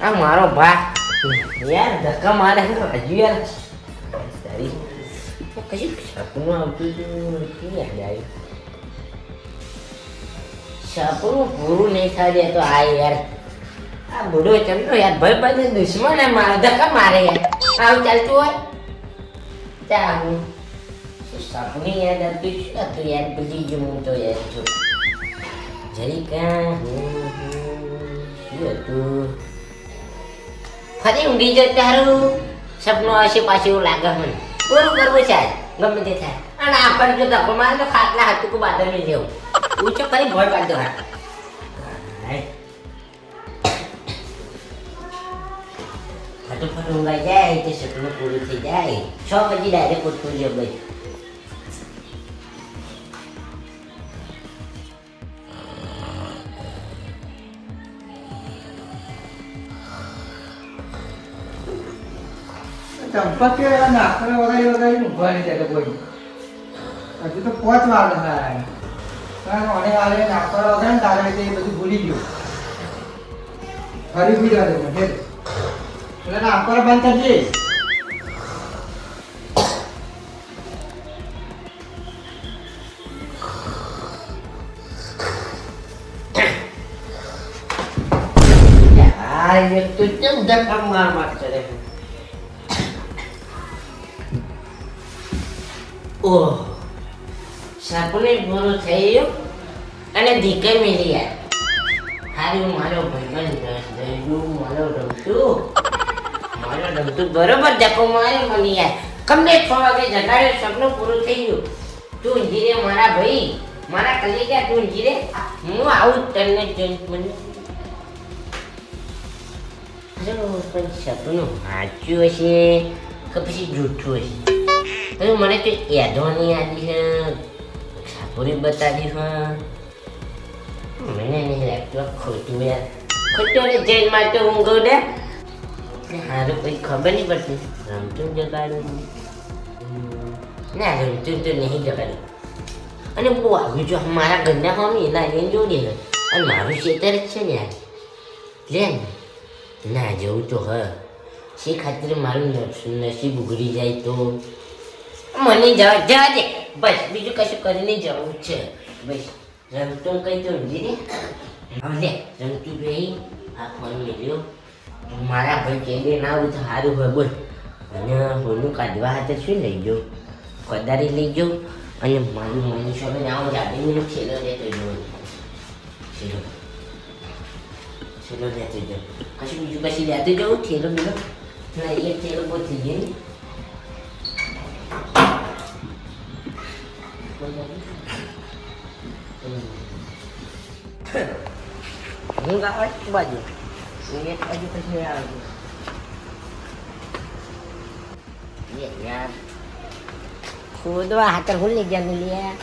આ મારો ભા યાર ધક્કા મારે હજુ યાર તારી કશું સપનું આવતું હતું યાદ આવ્યું સપનું પૂરું નહીં થાય તો આ યાર આ બુડો ચમનો યાર ભાઈ ભાઈ દુશ્મન હે મારા ધક્કા મારે યાર આવું ચાલતું હોય ત્યાં સપની યાદ આવતું શું હતું યાર ભૂલી ગયું હું તો યાર જો જરી ક્યાં શું હતું ફરી ઊંઘી જાય તારું સપનું આવશે પાછું એવું લાગે મને પૂરું કરવું છે ગમે તે થાય અને આપણને જો ધક્કો મારે તો ખાટલા હતું કે બાદર લઈ જવું ઊંચો કરી ભોય પાડતો હાથ તો પણ ઊંઘાઈ જાય તો સપનું પૂરું થઈ જાય 6 વાગે ડાયરેક્ટ ઉઠવું જોઈએ ભાઈ ચંપક કે નાખરે વગાડી ઊંઘવા નહીં જાય કોઈ હજુ તો 5 વાર થાય કારણ મને આલે નાખરે વગાડે તારે તે બધું ભૂલી ગયો ફરી બી જાવ મને એટલે નાખરે બંધ કરજે યાર ये तो जब धक्का मार मार चले ઓહ સપને પૂરું થયું અને દીકર મેલી યાર હારું મારો ભાઈબંધ મારો રમતું બરોબર ધક્કો માર્યો મને યાર કમ્પ્લીટ 6 વાગે જગાડ્યો સપનું પૂરું થઈ ગયું તું ઊંઘી રે મારા ભાઈ મારા કલીજા તું ઊંઘી રે હું આવું તને જોઈ મને પણ સપનું સાચું હશે કે પછી જૂઠું હશે તો મને તો યાદવાની આદી છે સાપુરી બતાવી હા મને નહીં લાગતું ખોટું યાર ખોટું અને જેલમાં તો ઊંઘો દે સારું કંઈ ખબર નહીં પડતી રમતું જગાડું ના રમતું તો નહીં જગાડું અને બહુ આવ્યું જો મારા ઘરના હોમી લાગીને જોડે અને મારું ખેતર જ છે ને યાર લે ના જવું તો હ શી ખાતર મારું નસીબ ઉઘડી જાય તો મને જવા દે બસ બીજું કશું કરીને જવું છે બસ રમતું કઈ તો ઊંઘી રે હવે લે રમતું ભાઈ આ ફોન મેળ્યો મારા ભાઈ કેદે ના આવું તો સારું હોય બોલ અને હોનું કાઢવા હાથે શું લઈ ગયો કદારી લઈ ગયો અને મારું મનીષ હવે આવું જાડીનો છેલ્લો લેતો જોઉં છેલ્લો લેતો જાઉં કશું બીજું કશું લેતો જાઉં છેલ્લો બીજો ના એક છેલ્લો બહુ થઈ ગયો હું ગાવ બાજુ એક બાજુ પછી આવે યાર ખોદવા હાથર હું લઈ ગયા લ્યા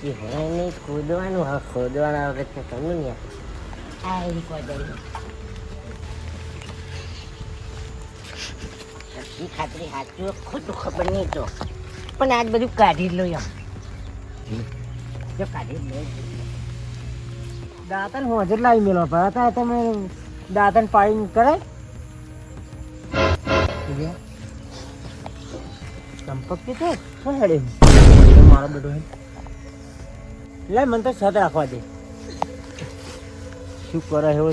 એ હવે નહીં ખોદવાનું હા ખોદવાના વખત તો કરું ને આ એ ખોદાઈ એ ખાતરી સાચું ખોટું ખબર નહીં તો પણ આજ બધું કાઢી લો એમ જો કાઢી લો દાંતન હોજર લાવી મેલો હતા તમે દાંતન પાડીને કરે ચંપક કે તો શું હેડે મારો બેટો હે લે મને તો સદ રાખવા દે શું કરે એવો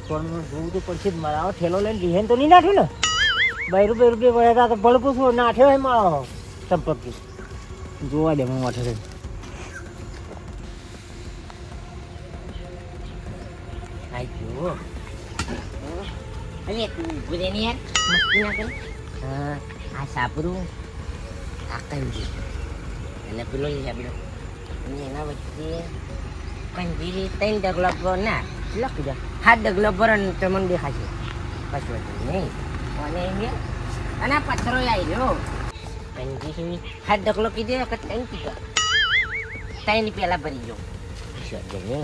જોવું તો પડશે જ મારા આવો ઠેલો લઈને લીહેન તો નહીં નાખ્યું ને 2 રૂપિયા વળ્યા તો ભળકું શું નાઠ્યો હોય મારો ચંપક જોવા દે હું વાઠે આયો અરે તું ઉભું રહે ને યાર મસ્તી ના કરે આ સાપરું આ કંજી અને પેલો લીધો અને એના વચ્ચે કંજીરી 3 ડગલા પર ના લખી દો 7 ડગલા પર તમને દેખાશે પછી નહીં અને અહીંયા અને આ પથ્થરો આવી ગયો કંજી 7 ડગલો કીધે કે 3 કીધો 3 પેલા ભરી ગયો શું જને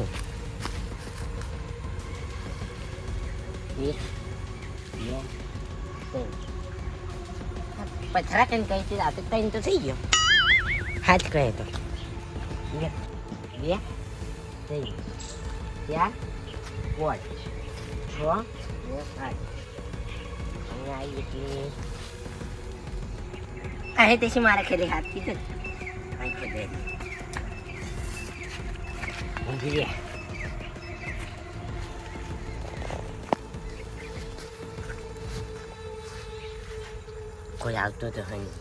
પથરા કઈ કઈ છે રાતે ત્રણ તો થઈ ગયો હાથ કહે તો બે બે થઈ ચાર પાંચ 6 ને 8 અહીંયા આવી એટલે आहे तशी मारा खेळी हात तिथं ऐकते કોઈ આવતો તો નહીં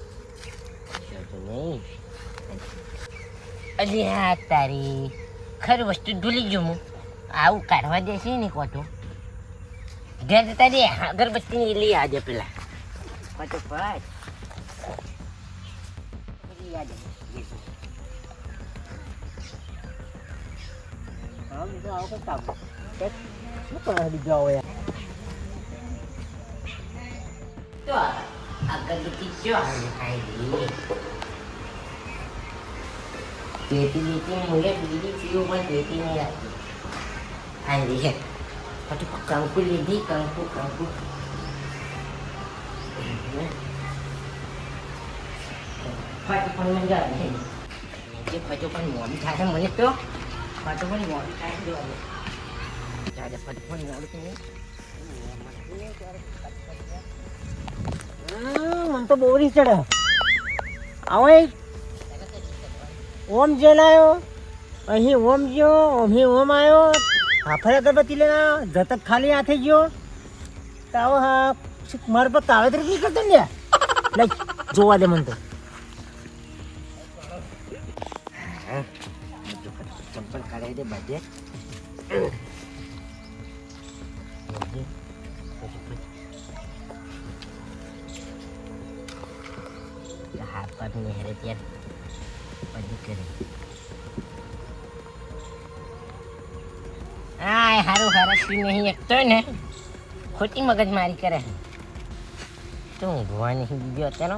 અલી હા તારી ખરી વસ્તુ ભૂલી ગયો હું આવું કાઢવા દેશે ને કોતો ઘેર તારી અગરબત્તી લઈ આજે પેલા કોતો પાછ કંકુ લીધી કંકુ ફાટો પણ મંજા આવે જે ફાટો પણ મોડી થાય મને તો ફાટો પણ મોડી થાય જોવાનું ત્યારે ફાટો પણ મોડું તો મને તો બોરી ચડે આવે ઓમ જેલ આવ્યો અહીં ઓમ ગયો અહીં ઓમ આવ્યો હાફરે અગરબત્તી લઈને જતક ખાલી હાથે ગયો તો આવો હા મારા પર કાવેતર નહીં કરતો ને લઈ જોવા દે મને તો ચંપલ કાઢી દે બધે હાથ પાટ ને હેરે ત્યાં બધું કરે હા હારું હરકતી નહીં એકતો ને ખોટી મગજ મારી કરે તો ઊંઘવા નહીં બીજો અત્યારે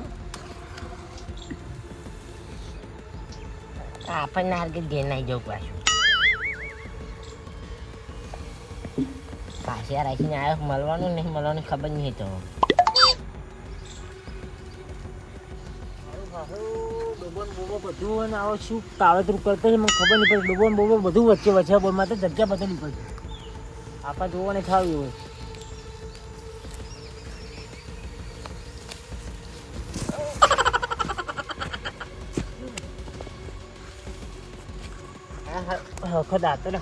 આપણને હાર્ગે ઘેર નાઈ જવું પાછું પાછા રાખીને આવ્યો મળવાનું નહીં મળવાનું ખબર નહીં તો ડોબોન બોબો બધું અને આવો શું કાવતરું કરતો છે મને ખબર નહીં પડે ડોબોન બોબો બધું વચ્ચે વચ્ચે બોલમાં તો જગ્યા બધું નીકળશે આપણે જોવાને ખાવ્યું હોય વખત આતો ને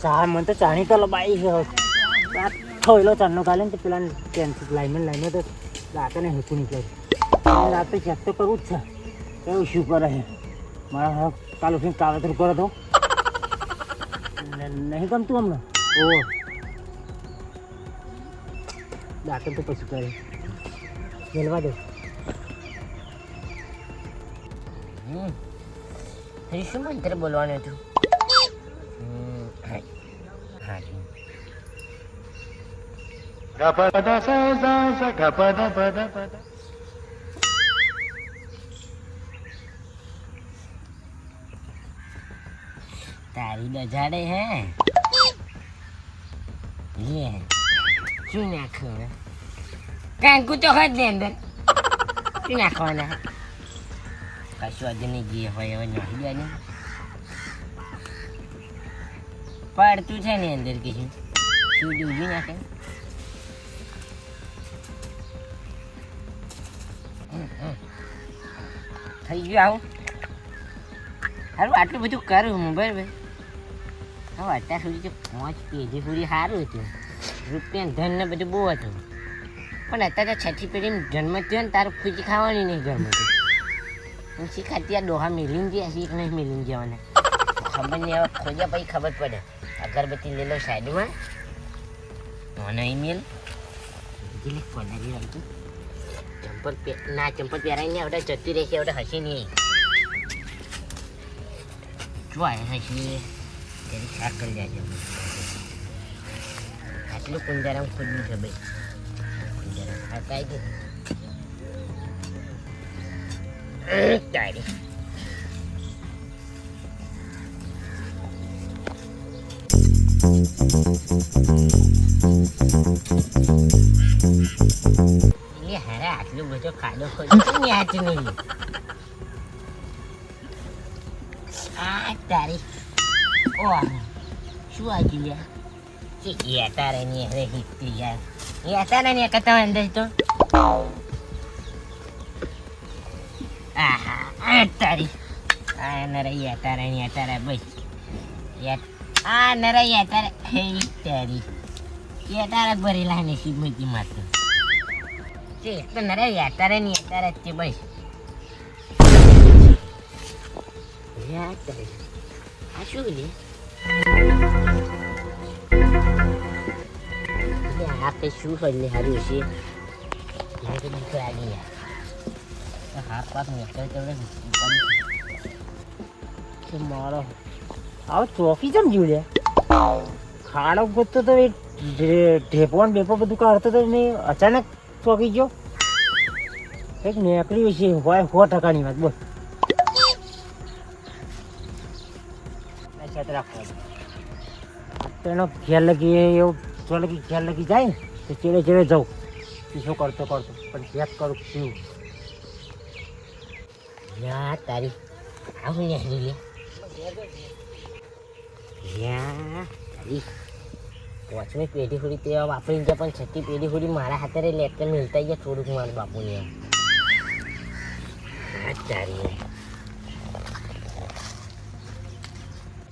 ચા મને તો ચાણી તો લબાઈ છે થયેલો ચાનો કાલે ને તો પેલા ટેન્શન લાઈનમાં તો રાતે ને હેતું નીકળે રાતે ચેક તો કરવું જ છે એવું શું કરે છે મારા કાલ ઉઠીને કાવતરું કરો તો નહીં ગમતું હમણાં ઓ દાખલ તો પછી કરે મેળવા દે શું મંત્ર બોલવાનું હતું તારી બજાડે હે લે શું નાખવું કાંકુ તો હોય જ ને અંદર શું નાખવાના કશું હજુ નહીં જે હોય હવે નાખી દે ને પડતું છે ને અંદર કે શું ડૂબી નાખે થઈ ગયું આવું સારું આટલું બધું કરું હું બરાબર હવે અત્યાર સુધી તો 5 પેઢી સુધી સારું હતું રૂપિયા ધન ને બધું બહુ હતું પણ અત્યારે તો 6ઠી પેઢીમાં જન્મ થયો ને તારું ખુજી ખાવાની નહીં ઘરમાં હું શીખાતી આ ડોહા મિલીને ગયા શીખ નહીં મિલીને જવાના ખબર નહીં હવે ખોજ્યા પછી ખબર પડે અગરબત્તી લઈ લો સાઈડમાં મને ઈમેલ બીજી કોનારી રમતું ચંપલ ના ચંપલ પહેરાઈને આવડે જતી રહેશે આવડે હસી નહીં જો આવ્યા હસી ત્યારે શાક કરી જાય આટલું કુંજારામ ખુલ્લું છે ભાઈ કુંજારામ હા કાંઈ ગયું તારી એટલો બધો ખાડો ખોલ્યો ન્યાચ નહીં આ તારી ઓહ શું આજુ યાર કે યાતારે ની હરે હિત્તી યાર યાતારે ની કતા અંદર તો આહા આ તારી આ નરે યાતારે બસ આ નરે યાતારે હે તારી યાતારે ભરેલા નસીબ માંથી માત્ર તે તો નરે યાતારે તે બસ યાતારે આ શું લે આ કઈ શું કરી હારું છે મને તો બીક લાગી યાર હાથ પાક નીકળે મારો આવો ચોકી કેમ જીવ લે ખાડો ગોતતો તો ઢેપોન બેપો બધું કાઢતો તો ને અચાનક ચોકી ગયો કંઈક નીકળ્યું છે હોય 100%ની વાત બોલ રાખો તેનો ખ્યાલ લગી એવું તો લગી ખ્યાલ લગી જાય તો ચેડે જાઉં પીછો કરતો પણ ચેક કરું શું યા તારી આવું ને લે યા તારી પોચમી પેઢી થોડી તે વાપરી ગયા પણ છઠ્ઠી પેઢી થોડી મારા હાથે લેટ મિલતા ગયા થોડુંક મારા બાપુને હા તારી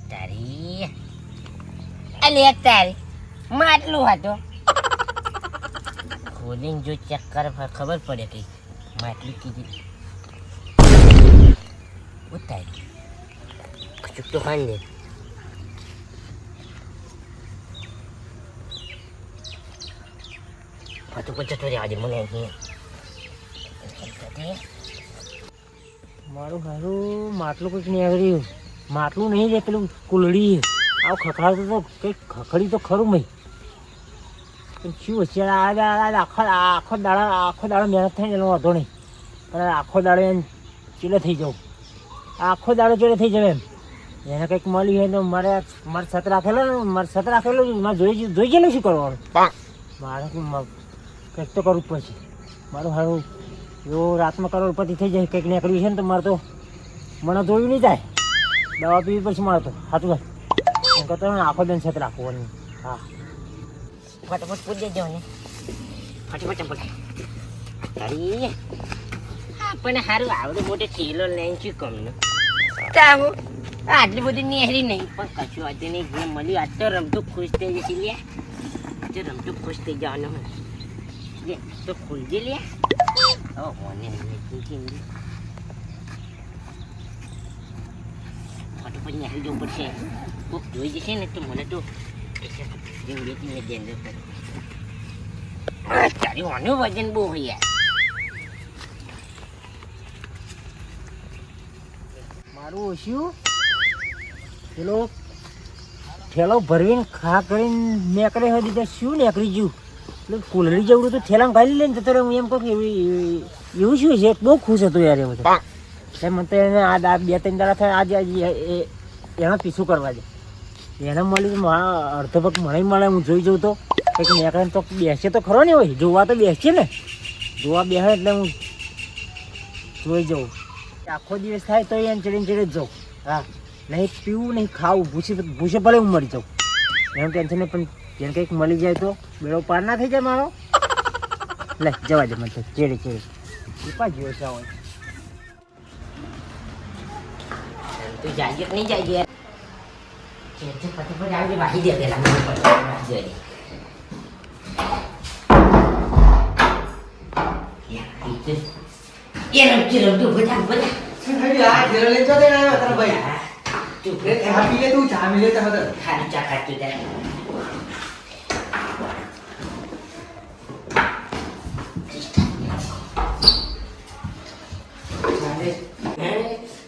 તારી અલે તારી માટલું હતો ખોલીને જો ચેક કર ખબર પડે કે માટલું કીધી ઉતારી કચુક તો ખાન દે ફટુક જતો રે આજે મને મારું હારું માટલું કંઈક નીકળ્યું માટલું નહીં રે પેલું કુલડી આવું ખખડાતું તો કંઈક ખખડી તો ખરું મય પણ શું હોશિયાર આખો દાડો મહેનત થાય ને એનો વાંધો નહીં પણ આખો દાડો એમ ચીલે થઈ જાઉં આખો દાડો ચીલે થઈ જાવ એમ એને કંઈક મળ્યું હોય તો મારે છત રાખેલો ને મારે જોઈ ગયેલું શું કરવાનું મારે કંઈક તો કરવું જ પડશે મારું સારું એવું રાતમાં કરોડપતિ થઈ જાય કંઈક નીકળ્યું છે ને તો મારે તો મને જોયું નહીં જાય દવા પીવી પડશે મારે તો સાચું વાત એમ કરતો આખો દિન છત રાખવાનું હા ફટાફટ પૂછ દેજો ને ફટાફટ ચંપલ તારી આપણને સારું આવડે મોટે થેલો લઈને શું કમનું તાવું આટલી બધી નેહરી નહીં પણ કશું આજે નહીં જે મળ્યું આજ તો રમતું ખુશ થઈ જશે લે આજે રમતું ખુશ થઈ જવાનું હોય લે તો ખુલજે લે ઓહો ને ફટાફટ નેહરી જવું પડશે કોક જોઈ જશે ને તો મને તો તારી ઓનું વજન બહુ હોય મારું ઓછું પેલો ઠેલો ભરવીને ખા કરીને નીકળે હોય દીધા શું નીકળી ગયું એટલે કુલડી જેવડું તો ઠેલામાં ગાલી લઈને જતો હું એમ કહું એવું શું છે બહુ ખુશ હતો યાર એ બધું મને તો એને આ 2-3 દાડા થાય આજે એનો પીછું કરવા દે એને મળી અડધો પગ મને મળે હું જોઈ જઉં તો કંઈક નીકળે તો બેસે તો ખરો ને હોય જોવા તો બેસીએ ને જોવા બેસે એટલે હું જોઈ જાઉં આખો દિવસ થાય તો એને ચડીને જ જાઉં હા નહીં પીવું નહીં ખાવું ભૂસે ભલે હું મરી જાઉં એનું ટેન્શન નહીં પણ જેને કંઈક મળી જાય તો બેડો પાર ના થઈ જાય મારો લે જવા દે મને તો ચેડે પીપા જેવો છે હોય તું જાય નહીં જાય ફટાફટ આવજે વાહી દે પેલા મને ફટાફટ એ રમતું બધા આ ઘેરો લઈ જતો ને તારા ભાઈ તું પી લે તું ચા મિલે તમે ખાલી ચા ખાતું તારે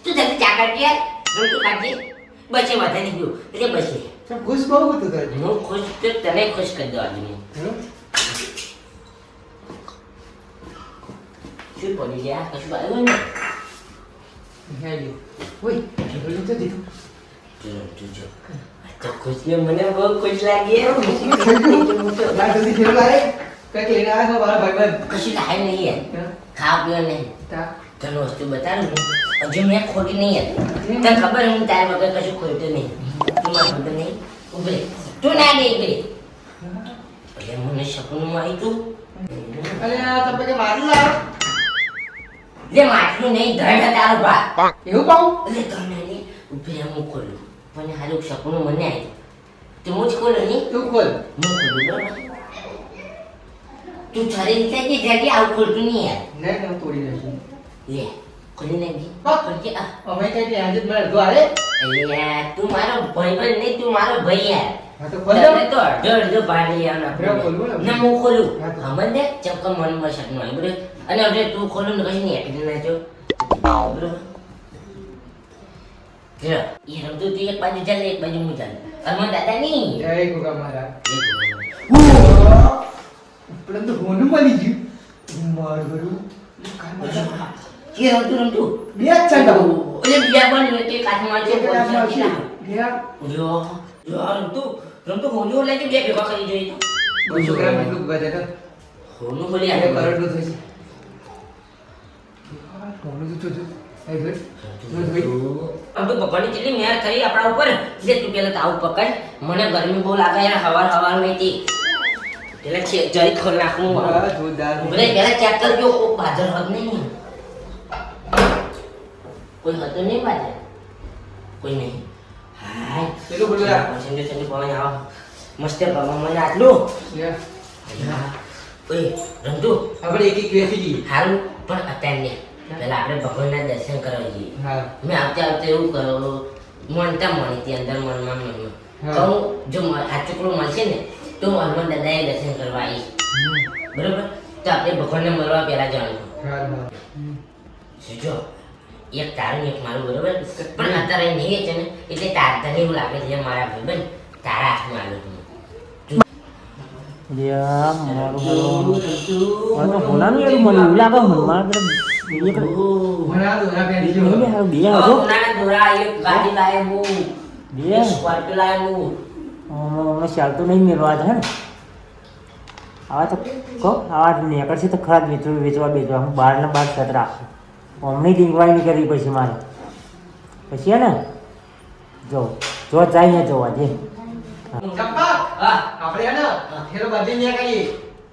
તું જલ્દી ચા કાઢ યાર રમતું કાઢજે બસે વધારે નહીં ગયું એટલે બસે ખુશ બહુ હતું તારે હું ખુશ તો તને ખુશ કરી દો આજે શું પડી ગયા કશું આવ્યું ને હેલી ઓય ઘેરો લઈ જતી તું જો તો ખુશ ને મને બહુ ખુશ લાગી ના જલ્દી ઘેરો લાય કઈક લઈને આવ્યા છો મારા ભાઈબંધ કશું લાય નહીં યાર ખાવા પીવા નહીં તા તને વસ્તુ બતાડું ને હજુ મેં ખોટી નહીં હતી તને ખબર હું તારી વગર કશું ખોટું નહીં તું મારી ખબર નહીં ઉભરે તું ના દે ઉભરે એટલે મને સપનું આવી તું અરે આ તમે કે મારું લાવ લે માટલું નહીં ધડ તારો બા એવું કહું એટલે તને નહીં ઉભરે હું ખોલું મને હારું સપનું મને આવ્યું તું હું જ ખોલું નહીં તું ખોલ હું ખોલું બરાબર તું છરી રીતે કે જલ્દી આવું ખોલતું નહીં યાર નહીં હું તોડી દઈશું લે ખોલી નાખી હા. ખોલજે આ અમે કઈ ત્યાં જ મને અડધો આલે યાર તું મારો ભાઈબંધ નહીં તું મારો ભાઈ યાર હા તો ખોલ દો તને તો અડધો ભાગ લઈ આવવાનો બરાબર, ખોલવું ને? ના હું ખોલું હા તો. સમજ દે ચક્કર મનમાં શકનું આવી બરાબર અને હવે તું ખોલું ને કશું નહીં એકડી નાખજો બરાબર જો એ રમતું તું એક બાજુ ચાલે એક બાજુ હું ચાલે અમારા દાદા નહીં જય ગોગા મહારાજ એ પરંતુ હોનું મળી ગયું મારું ગરું રમતું રમતું બે જ છે તો એટલે બીજા પણ એક હાથમાં છે એક હાથમાં છે. બે જો રમતું રમતું હોનું લાગે બે ભેગા કરી જોઈએ બહુ છોકરા એટલું ગજે તો હોનું બોલી આજે આવે કરોડનું થશે હોનું તો જો એ ઘર જો ભાઈ આમ તો પકડની કેટલી મેર કરી આપણા ઉપર એટલે તું પેલા તાવ પકડ મને ગરમી બહુ લાગે યાર હવાર મેથી પેલા છે જરી ખોલ નાખું હા જોરદાર ભલે પેલા ચેક કરજો ઓ બાજર હોત નહીં કોઈ હતું નહીં બાજર કોઈ નહીં હાય પેલું બોલું રા સંજય પવન આવો મસ્ત પવન મને આટલું યા ઓય રમતું આપણે એક એક વેચી ગઈ હારું પણ અત્યારે નહીં પેલા આપણે ભગવાનના દર્શન કરવા જઈએ હા મેં આવતે એવું કરો મનતા મણીથી અંદર મનમાં હા. કહું જો આ ચોકડું મળશે ને તો હનુમાન દાદાએ દર્શન કરવા આવીશ બરોબર તો આપણે ભગવાનને મળવા પહેલા જવાનું હા જો એક તારું ને એક મારું બરોબર પણ અત્યારે નહીં છે ને એટલે તને એવું લાગે છે મારા ભાઈબંધ તારા હાથમાં આલું યા મારું મને તો હોનાનું એવું મને એવું લાગે મનમાં એટલે ભણા દોરા પહેરી જો બે હારું બે હારું જો. દોરા એક ગાડી લાવે હું બે સ્કોર્પિયો લાવે હું હમણાં ચાલતો નહીં મેળવા છે ને આવા તો કહો આવા નીકળશે તો ખરા જ વેચવા બેચવા હું બહાર ને બહાર સત રાખું હમણાં ડીંગવાઈ નહીં કરવી પછી મારે પછી હે ને જો જો જાય ને જોવા જે ચંપા હા આપણે હે ને થેલો બાંધી ન્યા કરીએ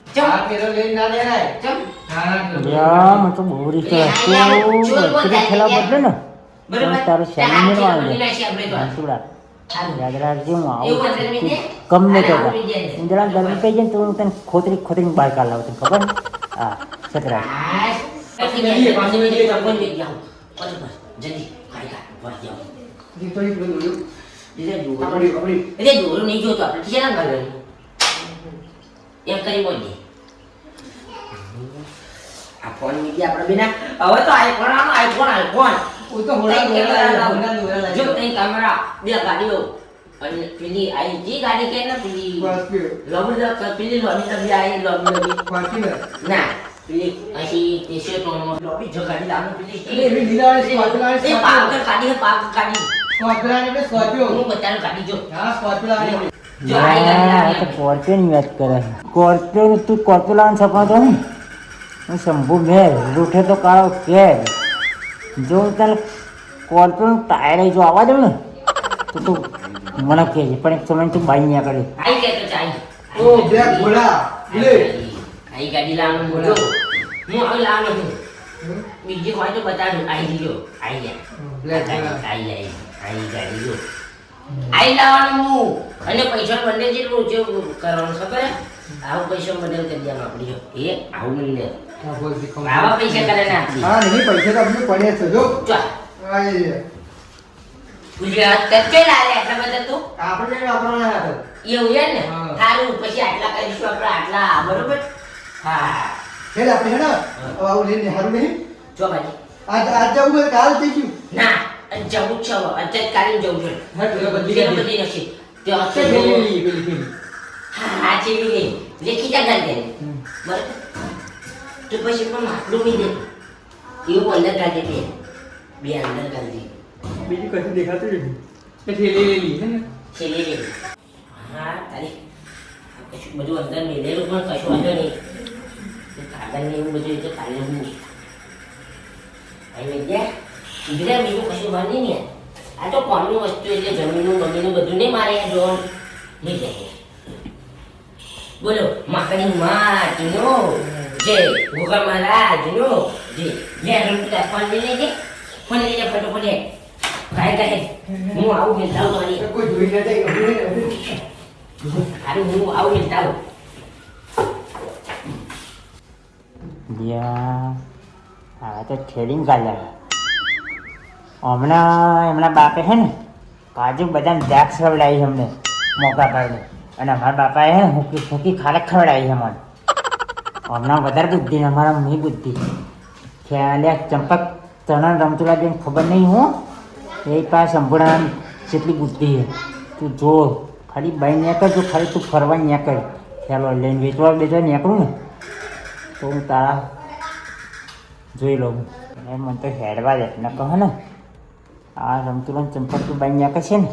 ચમ. આ થેલો લઈને ના દેનાય ચમ હા યા મને તો બહુ રીત ખેલા બદલે ને બરોબર તારું શરીર મેળવાનું આપણે તો મંતુડા હારું. યાદ રાખજે હું એવું આવું અંદર મીને? ગમે તો આવું મીને? ઇન્દરા ગરમી પડી જાય ને તો હું તને ખોતરી બહાર કાઢ લાવું તને ખબર ને હા સતરા હાશ. પછી જલ્દી, પાંચ મિનિટ ચપ્પલ લઈ જાઓ. બરોબર. જલ્દી. ખાઈ ખા. બસ જાઓ. દીકરી પેલું જોયું એટલે દોરો- આપણી એટલે દોરો નહીં જોતો આપણે ક્યાં કરવાનું? એમ કરી બોલજે. આ ફોન મીડિયા આપણે બેના હવે તો આઈફોન ઓ તો હોડા દોરા હોડા દોરા જો લાગ્યો તઈ કેમેરા બે ગાડીઓ અને પેલી આઈ જે ગાડી કે ને પેલી સ્કોર્પિયો પેલી લોબી આઈ લોબી ફોર્ચ્યુનર ના પેલી અહીં ટી-શર્ટ લોબી જો ગાડી લાવનો પેલી એટલે એવી લીલાવાળી સ્કોર્પિયો એ પાર્કર ગાડી સ્કોર્પિયો એટલે સ્કોર્પિયો હું બતાવું ગાડી જો હા સ્કોર્પિયો આવી જો આઈ ગાડી લાવી તો સ્કોર્પિયોની વાત કરે સ્કોર્પિયો તું સ્કોર્પિયો લાવવાનું સપના તો હું શંભુ મેર રૂઠે તો કાળો કેર જો હું તને સ્કોર્પિયોનું ટાયર જો આવવા દઉં ને તો તું મને કહેજે પણ એક સમય તું બાઈ ત્યાં કરી આઈ કે તો ચાઈ ઓ બ્લેક ઘોડા લે આઈ ગાડી લાવવાનું બોલો હું હવે લાવવાનો છું બીજી હોય તો બતાડું આઈ ગયો આઈ ગયા બ્લેક ઘોડા આઈ ગાડી જો આઈ લાવવાનું હું અને પૈસા બંને જેટલું જે કરવાનું ખબર હે? આવું પૈસા બદલ કરી દેવાનું આપણે જો એ આવું નહીં હા બોલ દીખો આવા પૈસા કરે ને આપણી હા નહીં પૈસા તો આપણે પડ્યા છે જો ચાલ આય ગુજરાત કચ્ચે લાવે આટલા બધા તું આપણે વાપરવાના હતા એવું છે ને હા. સારું પછી આટલા કરીશું આપણે આટલા બરોબર હા હેડ આપણે હે ને આવું લઈને હારું નહીં જો ભાઈ આજ આજ જવું હોય કાલ થઈ ગયું ના અને જવું જ છે હવે. અત્યારે કાલે જવું છે હા પેલો બદલી પેલો ગઈ બધી નથી તે તે અત્યારે પેલી પેલી પેલી હા જેવી નહીં લેખી જા ગાડી દે બરાબર તો પછી પણ આટલું નહીં દે એવું અંદર કાઢી દે બે અંદર કાઢી બીજું કશું દેખાતું નથી એ ઠેલી લેલી હે ને છેલ્લી દે હા તારી કશું બધું અંદર મેલેલું પણ કશું વાંધો નહીં કાગળ ને એવું બધું એ તો કાલે હું ભાઈ વિદ્યા બીજા બીજું કશું બની ને આ તો કોમનું વસ્તુ એટલે જમીનનું બમીનું બધું નહીં મારે જોન નહીં જાય બોલો માકડી માટીનો જે ગોગા મહારાજનો જે લે રમતા ફોન લઈ લેજે ફોન લઈ લે ફટોફટ કાંઈ કહે હું આવું મિલતા હું મારી કોઈ જોઈ ના જાય હારું હું આવું મિલતા હું હા તો ખેડીને કાઢ્યા હમણાં એમના બાપે હે ને કાજુ બદામ દ્રાક્ષ ખવડાવી છે અમને મોકા પાડે અને અમારા બાપાએ હે ને હુકી ફૂકી ખારક ખવડાવી છે મને હમણાં વધારે બુદ્ધિ ને અમારા મી બુદ્ધિ ખ્યાલ ચંપક ચણા રમતુલા બેન ખબર નહીં હું એ પાસે સંપૂર્ણ જેટલી બુદ્ધિ છે તું જો ખાલી બાઈ નીકળ જો ખાલી તું ફરવા નીકળ ખ્યાલ લઈને વેચવા નીકળું ને તો હું તારા જોઈ લઉં એ મને તો હેડવા દે ને કહો ને આ રમતુલન ચંપક તું બાઈ નીકળ છે ને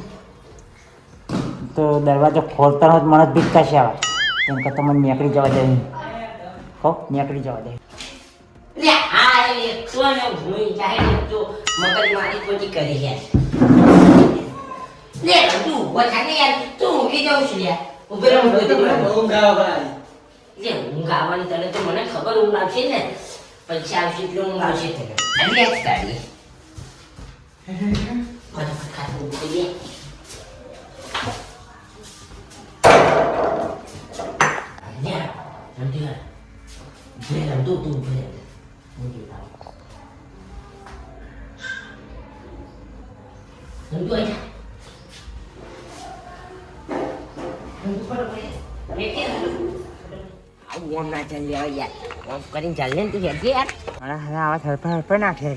તો દરવાજો ખોલતા જ મને જ ભીખતા છે આવે એમ કરતાં મને નીકળી જવા દે કહો નીકળી જવા દે લે આ એ તો ને હું જાહેર તો મગજ મારી કોઈ કરી યાર લે તું વખાને યાર તું ઊંઘી જાઉં છું યાર ઉભે રહો ઊંઘ આવે ભાઈ લે ઊંઘ આવવાની તને તો મને ખબર ઊંઘ આવશે ને પૈસા આવશે એટલે ઊંઘ આવશે તને એટલે જ કાઢીએ ફટાફટ ખાતું ઉઠીએ રમતું તું ઉભે રમતું આઈ આવું ના ચાલે યાર ઓમ કરીને ચાલે ને તું હેડજે યાર મારા હા આવા થરફા હરફા નાખે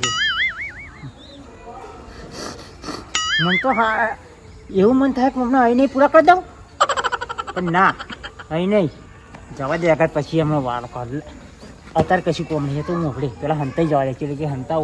મને તો હા એવું મન થાય કે મને અહીં નહીં પૂરા કરી દઉં પણ ના અહીં નહીં જવા દે આગળ પછી હમણાં વાળ કાઢ અત્યારે કશું કોમ નહીં તો હું મોકલી પેલા હંતાઈ જવા દે કે હંતા